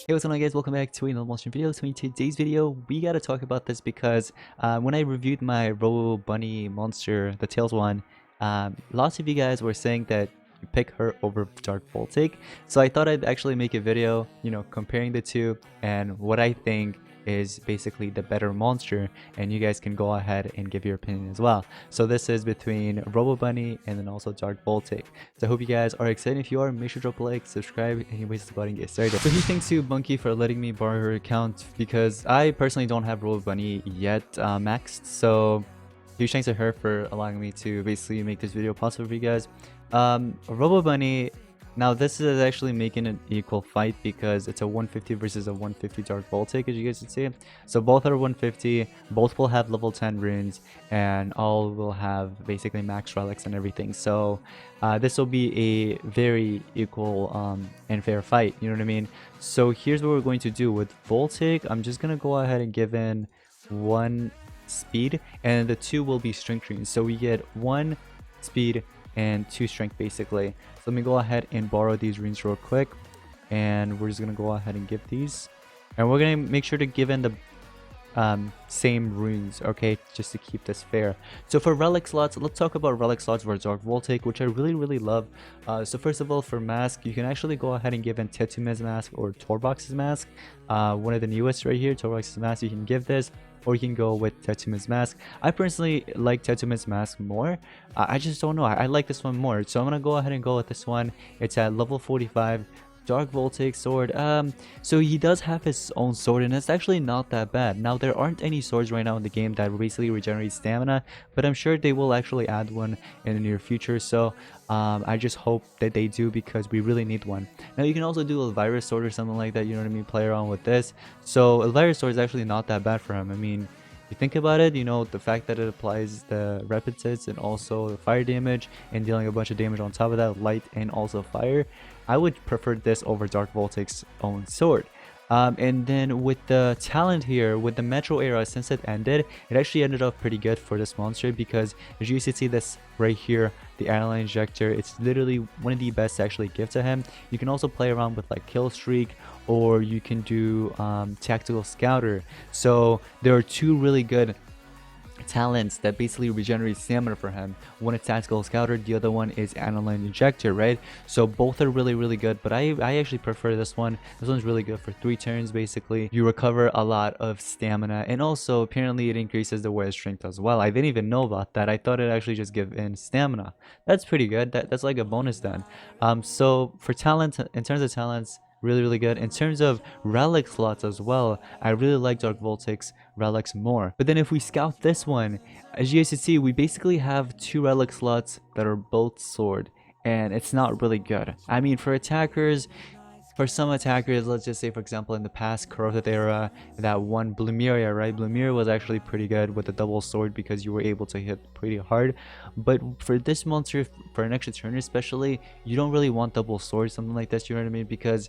Hey, what's going on guys, welcome back to another monster video. So in today's video we gotta talk about this because when I reviewed my Robo Bunny monster, the Tails one, lots of you guys were saying that you pick her over Dark Voltaic. So I thought I'd actually make a video, comparing the two and what I think is basically the better monster, and you guys can go ahead and give your opinion as well. So this is between Robo Bunny and then also Dark Voltaic. So I hope you guys are excited. If you are, make sure to drop a like, subscribe. Anyways, let's go ahead and get started. So huge thanks to Bunky for letting me borrow her account because I personally don't have Robo Bunny yet maxed. So huge thanks to her for allowing me to basically make this video possible for you guys. Robo Bunny, now this is actually making an equal fight because it's a 150 versus a 150 Dark Voltaic, as you guys can see. So both are 150, both will have level 10 runes, and all will have basically max relics and everything. So this will be a very equal and fair fight, you know what I mean? So here's what we're going to do with Voltaic. I'm just gonna go ahead and give in 1 speed, and the 2 will be strength runes. So we get 1 speed and 2 strength basically. So let me go ahead and borrow these runes real quick, and we're just gonna go ahead and give these, and we're gonna make sure to give in the same runes, okay, just to keep this fair. So for relic slots, let's talk about relic slots for Dark Voltaic, which I really love. So first of all, for mask, you can actually go ahead and give in Tetuma's mask or Torbox's mask, one of the newest right here. Torbox's mask, you can give this, or you can go with Tetuma's mask. I personally like Tetuma's mask more. I just don't know, I like this one more, so I'm gonna go ahead and go with this one. It's at level 45. Dark Voltaic sword. So he does have his own sword, and it's actually not that bad. Now there aren't any swords right now in the game that basically regenerate stamina, but I'm sure they will actually add one in the near future. So I just hope that they do, because we really need one. Now you can also do a virus sword or something like that, you know what I mean, play around with this. So a virus sword is actually not that bad for him. I mean, you think about it, the fact that it applies the rapid hits and also the fire damage and dealing a bunch of damage on top of that, light and also fire, I would prefer this over Dark Voltaic's own sword. And then with the talent here, with the Metro era, since it ended, it actually ended up pretty good for this monster, because as you can see this right here, the Airline Injector, it's literally one of the best to actually give to him. You can also play around with like Kill Streak, or you can do Tactical Scouter. So there are 2 really good talents that basically regenerate stamina for him. One is Tactical Scouter, the other one is Aniline Injector, right? So both are really good, but I actually prefer this one. This one's really good for 3 turns basically. You recover a lot of stamina, and also apparently it increases the wear strength as well. I didn't even know about that. I thought it actually just give in stamina. That's pretty good. That's like a bonus then. So for talent, in terms of talents, really good. In terms of relic slots as well, I really like Dark Voltaic's relics more. But then if we scout this one, as you guys can see, we basically have 2 relic slots that are both sword, and it's not really good. I mean, for attackers, for some attackers, let's just say for example in the past corrupted era, that one Blumeria, right? Blumeria was actually pretty good with the double sword because you were able to hit pretty hard. But for this monster, for an extra turn especially, you don't really want double sword, something like this, you know what I mean? Because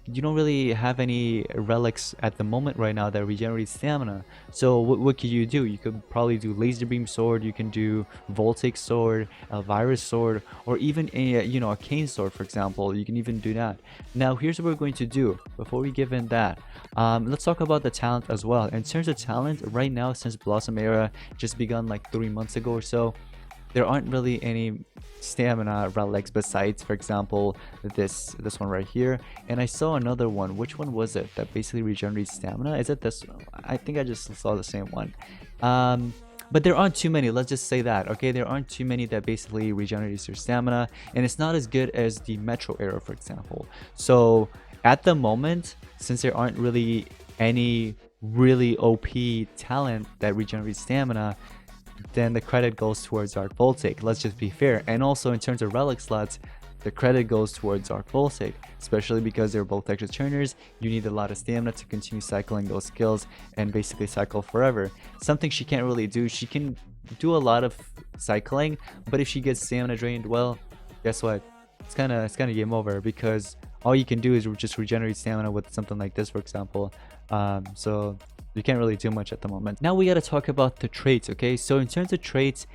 you don't really have any relics at the moment right now that regenerate stamina. So what could you do? You could probably do Laser Beam Sword, you can do Voltaic Sword, a Virus Sword, or even a Cane Sword, for example. You can even do that. Now here's what we're going to do before we give in that. Let's talk about the talent as well. In terms of talent, right now, since Blossom Era just begun like 3 months ago or so, there aren't really any stamina relics besides, for example, this one right here. And I saw another one. Which one was it that basically regenerates stamina? Is it this one? I think I just saw the same one. But there aren't too many, let's just say that, okay? There aren't too many that basically regenerates your stamina, and it's not as good as the Metro era, for example. So at the moment, since there aren't really any really OP talent that regenerates stamina, then the credit goes towards Dark Voltaic. Let's just be fair. And also in terms of relic slots, the credit goes towards Dark Voltaic, especially because they're both extra turners. You need a lot of stamina to continue cycling those skills and basically cycle forever. Something she can't really do. She can do a lot of cycling, but if she gets stamina drained, well, guess what? It's kind of game over, because all you can do is just regenerate stamina with something like this, for example. So you can't really do much at the moment. Now we got to talk about the traits, okay? So in terms of traits,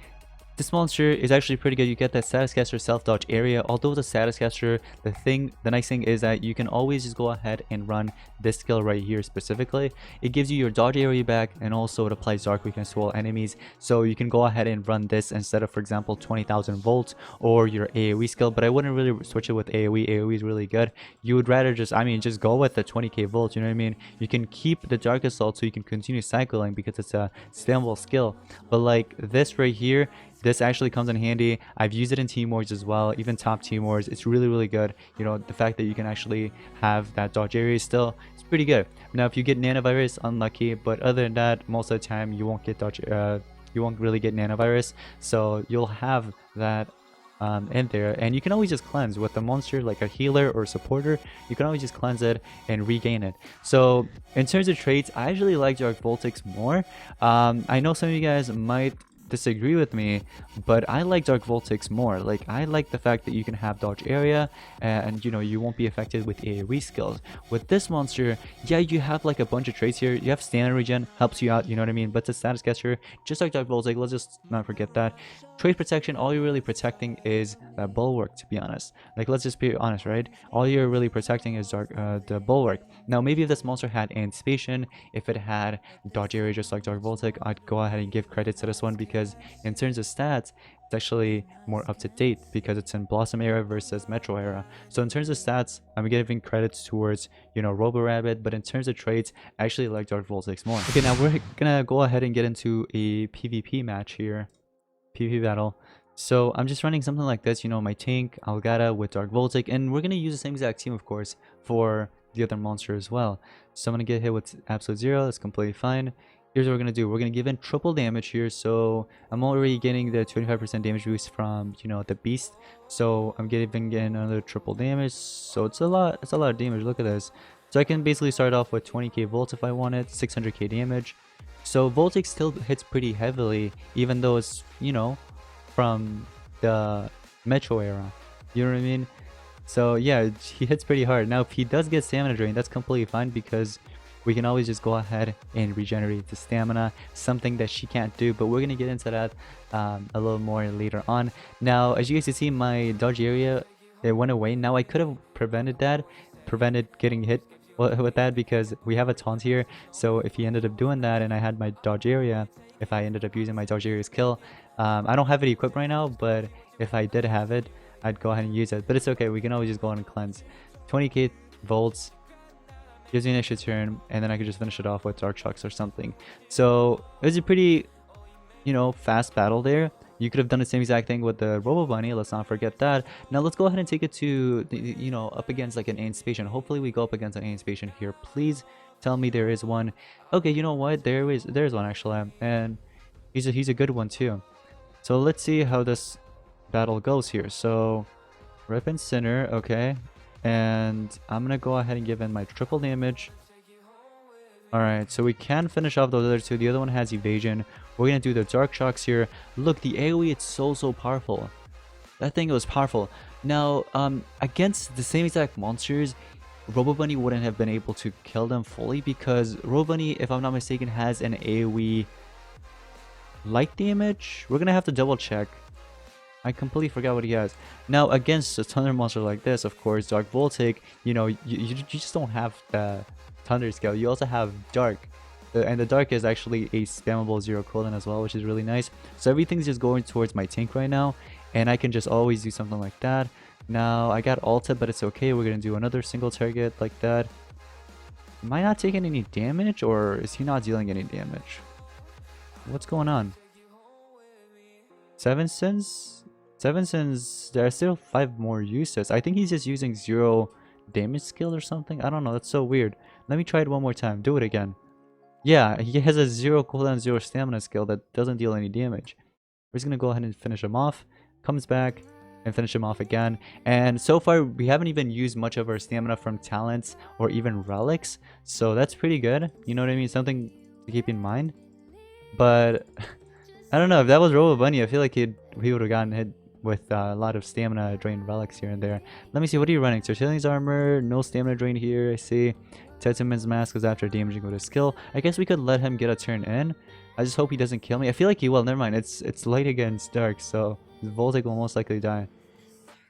This monster is actually pretty good. You get that status caster self-dodge area. Although the status caster, the nice thing is that you can always just go ahead and run this skill right here specifically. It gives you your dodge area back, and also it applies dark weakness to all enemies. So you can go ahead and run this instead of, for example, 20,000 volts or your AoE skill. But I wouldn't really switch it with AoE. AoE is really good. You would rather just, just go with the 20k volts, you know what I mean? You can keep the dark assault so you can continue cycling because it's a spammable skill. But like this right here, this actually comes in handy. I've used it in team wars as well, even top team wars. It's really good. You know, the fact that you can actually have that dodge area still, it's pretty good. Now if you get nanovirus, unlucky, but other than that, most of the time you won't get dodge, you won't really get nanovirus, so you'll have that in there. And you can always just cleanse with the monster, like a healer or supporter. You can always just cleanse it and regain it. So in terms of traits, I actually like Dark Voltaic more. I know some of you guys might disagree with me, but I like Dark Voltaic more. Like, I like the fact that you can have dodge area, and you know, you won't be affected with AoE skills. With this monster, yeah, you have like a bunch of traits here. You have stamina regen, helps you out, you know what I mean? But the status caster, just like Dark Voltaic, let's just not forget that. Trait protection, all you're really protecting is that bulwark, to be honest. Like, let's just be honest, right? All you're really protecting is the bulwark. Now maybe if this monster had anticipation, if it had dodge area just like Dark Voltaic, I'd go ahead and give credit to this one, because in terms of stats, it's actually more up to date because it's in Blossom era versus Metro era. So in terms of stats, I'm giving credits towards, you know, ROBORABBIT, but in terms of traits, I actually like Dark Voltaic more. Okay, now we're gonna go ahead and get into a PvP match here, PvP battle. So I'm just running something like this, you know, my tank, Algara with Dark Voltaic, and we're gonna use the same exact team, of course, for the other monster as well. So I'm gonna get hit with absolute 0, that's completely fine. Here's what we're gonna do. We're gonna give in triple damage here. So I'm already getting the 25% damage boost from, you know, the beast. So I'm giving in another triple damage. So it's a lot of damage. Look at this. So I can basically start off with 20k volts if I wanted, 600k damage. So Voltaic still hits pretty heavily, even though it's, you know, from the Metro era. You know what I mean? So yeah, he hits pretty hard. Now if he does get stamina drain, that's completely fine, because we can always just go ahead and regenerate the stamina, something that she can't do, but we're going to get into that a little more later on. Now, as you guys can see, my dodge area, it went away. Now, I could have prevented getting hit with that, because we have a taunt here. So if he ended up doing that and I had my dodge area, if I ended up using my dodge area's kill, I don't have it equipped right now, but if I did have it, I'd go ahead and use it. But it's okay, we can always just go ahead and cleanse. 20k volts gives me an extra turn, and then I could just finish it off with Dark Shocks or something. So it was a pretty, you know, fast battle there. You could have done the same exact thing with the Robo Bunny, let's not forget that. Now let's go ahead and take it to, you know, up against like an anticipation. Hopefully we go up against an anticipation here. Please tell me there is one. Okay, you know what, there's one actually, and he's a good one too. So let's see how this battle goes here. So Rip and Sinner, okay. And I'm gonna go ahead and give in my triple damage. Alright, so we can finish off those other two. The other one has evasion. We're gonna do the Dark Shocks here. Look, the AoE, it's so powerful. That thing was powerful. Now, against the same exact monsters, Robo Bunny wouldn't have been able to kill them fully, because Robo Bunny, if I'm not mistaken, has an AoE light damage. We're gonna have to double check. I completely forgot what he has. Now, against a thunder monster like this, of course, Dark Voltaic, you know, you just don't have the thunder skill. You also have dark. And the dark is actually a spammable 0 cooldown as well, which is really nice. So everything's just going towards my tank right now, and I can just always do something like that. Now, I got ulted, but it's okay. We're going to do another single target like that. Am I not taking any damage, or is he not dealing any damage? What's going on? 7 sins? 7 sins, there are still 5 more uses. I think he's just using 0 damage skill or something. I don't know, that's so weird. Let me try it one more time. Do it again. Yeah, he has a 0 cooldown, 0 stamina skill that doesn't deal any damage. We're just gonna go ahead and finish him off. Comes back and finish him off again. And so far, we haven't even used much of our stamina from talents or even relics. So that's pretty good. You know what I mean? Something to keep in mind. But I don't know, if that was Robo Bunny, I feel like he would have gotten hit with a lot of stamina drain relics here and there. Let me see, what are you running? Tertullian's armor, no stamina drain here, I see. Teteman's mask goes after damaging with a skill. I guess we could let him get a turn in. I just hope he doesn't kill me. I feel like he will. Never mind. It's light against dark, so Voltaic will most likely die.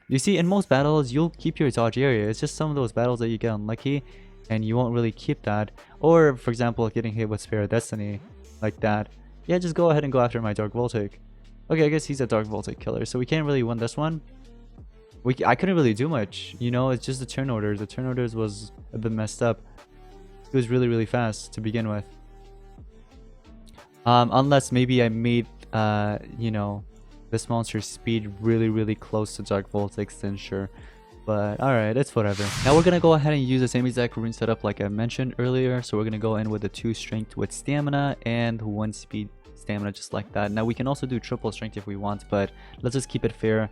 You see, in most battles, you'll keep your dodge area. It's just some of those battles that you get unlucky, and you won't really keep that. Or, for example, getting hit with Spare of Destiny, like that. Yeah, just go ahead and go after my Dark Voltaic. Okay, I guess he's a Dark Voltaic killer, so we can't really win this one. I couldn't really do much, you know, it's just the turn orders. The turn orders was a bit messed up. It was really, really fast to begin with. Unless maybe I made, you know, this monster's speed really, really close to Dark Voltaic's, then sure. But alright, it's whatever. Now we're gonna go ahead and use the same exact rune setup like I mentioned earlier. So we're gonna go in with the 2 strength with stamina and 1 speed stamina, just like that. Now we can also do triple strength if we want, but let's just keep it fair.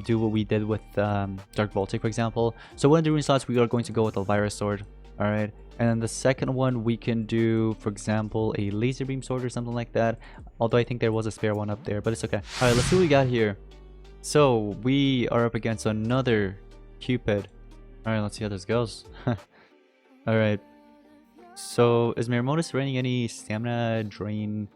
Do what we did with Dark Voltaic, for example. So one of the rune slots we are going to go with Elvira sword. Alright, and then the second one we can do, for example, a laser beam sword or something like that. Although I think there was a spare one up there, but it's okay. Alright, let's see what we got here. So we are up against another Cupid. Alright, let's see how this goes. Alright, so is Miramotus running any stamina drain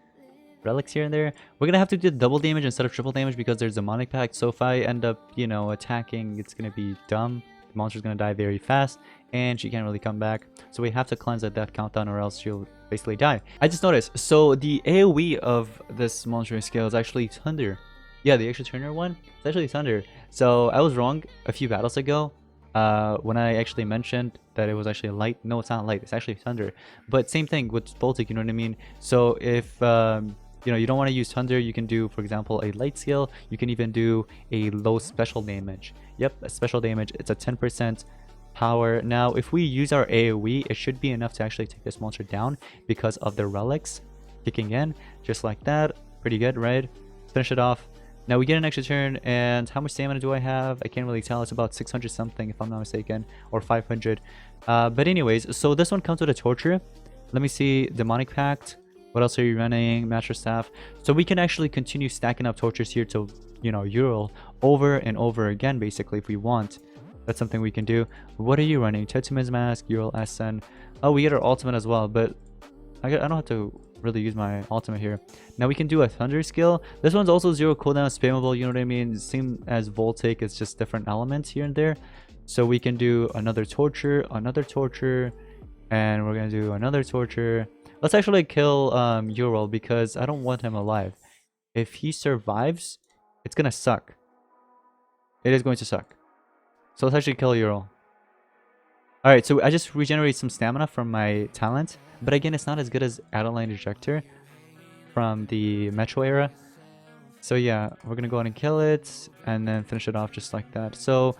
relics here and there? We're gonna have to do double damage instead of triple damage because there's demonic pact. So if I end up, you know, attacking, it's gonna be dumb. The monster's gonna die very fast and she can't really come back, so we have to cleanse at that countdown or else she'll basically die. I just noticed, so the AoE of this monster skill is actually thunder. Yeah, the extra turner one, it's actually thunder. So I was wrong a few battles ago when I actually mentioned that it was actually light. No, it's not light, it's actually thunder. But same thing with Voltaic, you know what I mean? So if you know, you don't want to use thunder, you can do, for example, a light skill. You can even do a low special damage. Yep, a special damage. It's a 10% power. Now, if we use our AoE, it should be enough to actually take this monster down because of the relics kicking in, just like that. Pretty good, right? Finish it off. Now we get an extra turn, and how much stamina do I have? I can't really tell. It's about 600 something if I'm not mistaken, or 500. But anyways, so this one comes with a torture. Let me see, demonic pact. What else are you running? Master staff. So we can actually continue stacking up tortures here to, you know, Ural over and over again, basically, if we want. That's something we can do. What are you running? Tetsumi's mask, Ural SN. Oh, we get our ultimate as well, but I don't have to really use my ultimate here. Now we can do a thunder skill. This one's also 0 cooldown, spammable, you know what I mean? Same as Voltaic, it's just different elements here and there. So we can do another torture, and we're gonna do another torture. Let's actually kill Ural because I don't want him alive. If he survives, it's gonna suck. It is going to suck. So let's actually kill Ural. Alright, so I just regenerate some stamina from my talent. But again, it's not as good as Adeline Ejector from the Metro era. So yeah, we're gonna go ahead and kill it and then finish it off just like that. So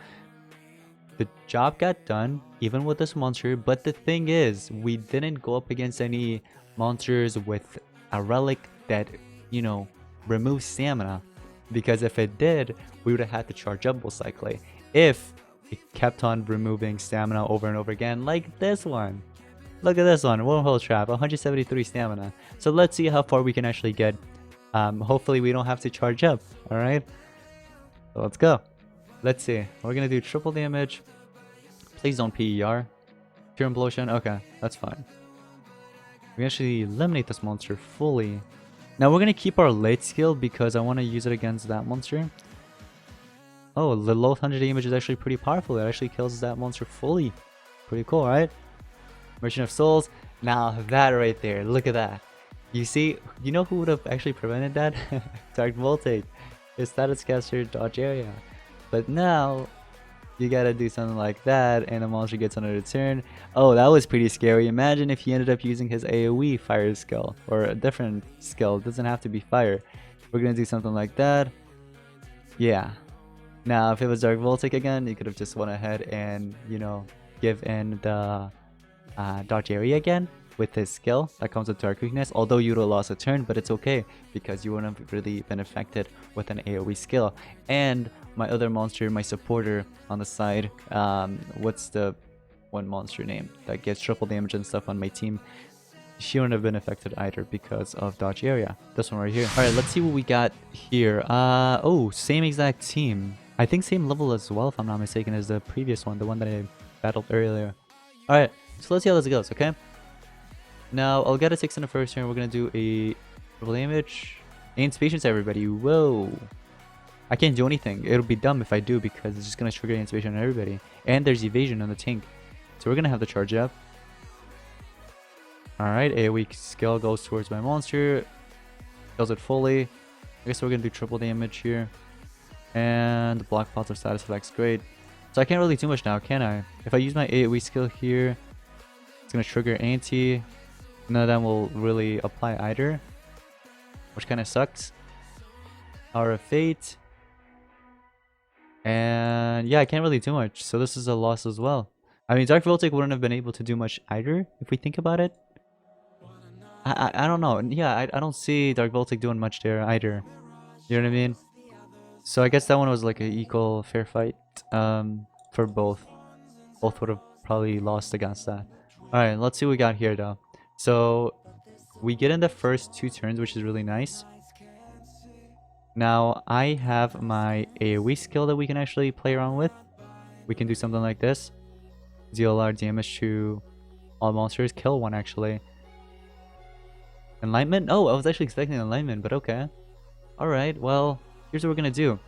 the job got done even with this monster, but the thing is, we didn't go up against any monsters with a relic that, you know, removes stamina, because if it did, we would have had to charge up most likely if it kept on removing stamina over and over again, like this one. Look at this one, wormhole trap, 173 stamina. So let's see how far we can actually get. Hopefully we don't have to charge up. All right, so let's go. Let's see. We're gonna do triple damage. Please don't PER. Pure implosion. Okay, that's fine. We actually eliminate this monster fully. Now we're gonna keep our late skill because I want to use it against that monster. Oh, the low thunder damage is actually pretty powerful. It actually kills that monster fully. Pretty cool, right? Merchant of Souls. Now that right there, look at that. You see, you know who would have actually prevented that? Dark Voltaic. His status caster dodge area. But now, you gotta do something like that and the monster gets another turn. Oh, that was pretty scary. Imagine if he ended up using his AoE fire skill or a different skill. It doesn't have to be fire. We're gonna do something like that. Yeah. Now, if it was Dark Voltaic again, you could have just went ahead and, you know, give in the dodge area again with his skill that comes with Dark Weakness. Although you would have lost a turn, but it's okay because you wouldn't have really been affected with an AoE skill. And my other monster, my supporter on the side, what's the one monster name that gets triple damage and stuff on my team? She wouldn't have been affected either because of dodge area. This one right here. All right, let's see what we got here. Oh, same exact team. I think same level as well, if I'm not mistaken, as the previous one, the one that I battled earlier. All right, so let's see how this goes, okay? Now, I'll get a 6 in the first turn. We're going to do a Triple damage. Ain't patience, everybody. Whoa. I can't do anything. It'll be dumb if I do because it's just gonna trigger anticipation on everybody. And there's evasion on the tank. So we're gonna have to charge up. Alright, AoE skill goes towards my monster. Kills it fully. I guess we're gonna do triple damage here. And the block pots of status effects, great. So I can't really do much now, can I? If I use my AoE skill here, it's gonna trigger anti. None of them will really apply either, which kind of sucks. Hour of Fate. And yeah, I can't really do much, so this is a loss as well. I mean, Dark Voltaic wouldn't have been able to do much either, if we think about it. I don't know. Yeah, I don't see Dark Voltaic doing much there either. You know what I mean? So I guess that one was like an equal fair fight for both. Both would have probably lost against that. Alright, let's see what we got here though. So we get in the first 2 turns, which is really nice. Now I have my AoE skill that we can actually play around with. We can do something like this. Deal a lot of damage to all monsters. Kill one actually. Enlightenment? Oh, I was actually expecting enlightenment, but okay. Alright, well, here's what we're gonna do.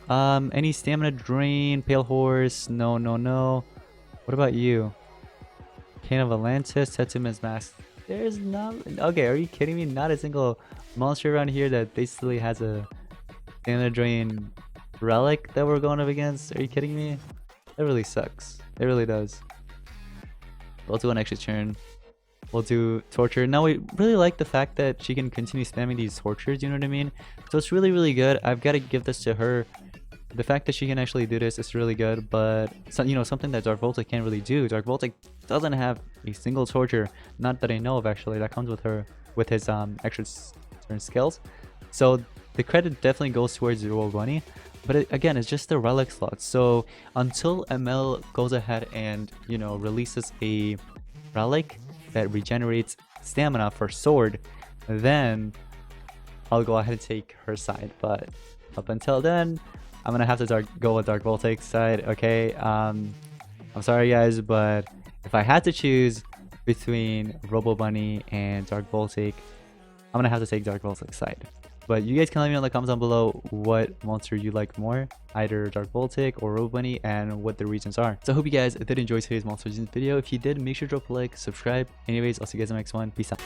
Any stamina drain? Pale Horse? No, no, no. What about you? Cane of Atlantis, Tetsuman's Mask. There's not... Okay, are you kidding me? Not a single monster around here that basically has a stamina drain relic that we're going up against. Are you kidding me? That really sucks. It really does. We'll do an extra turn. We'll do torture. Now we really like the fact that she can continue spamming these tortures, you know what I mean? So it's really, really good. I've got to give this to her. The fact that she can actually do this is really good, but you know, something that Dark Voltaic can't really do. Dark Voltaic doesn't have a single torture, not that I know of actually, that comes with her, with his extra turn skills. So the credit definitely goes towards Robo Bunny, but again, it's just the relic slot. So until ML goes ahead and, you know, releases a relic that regenerates stamina for sword, then I'll go ahead and take her side. But up until then, I'm gonna have to go with Dark Voltaic's side. Okay, I'm sorry guys, but if I had to choose between Robo Bunny and Dark Voltaic, I'm gonna have to take Dark Voltaic's side. But you guys can let me know in the comments down below what monster you like more, either Dark Voltaic or Robo Bunny, and what the reasons are. So I hope you guys did enjoy today's Monster Legends video. If you did, make sure to drop a like, subscribe. Anyways, I'll see you guys in the next one. Peace out.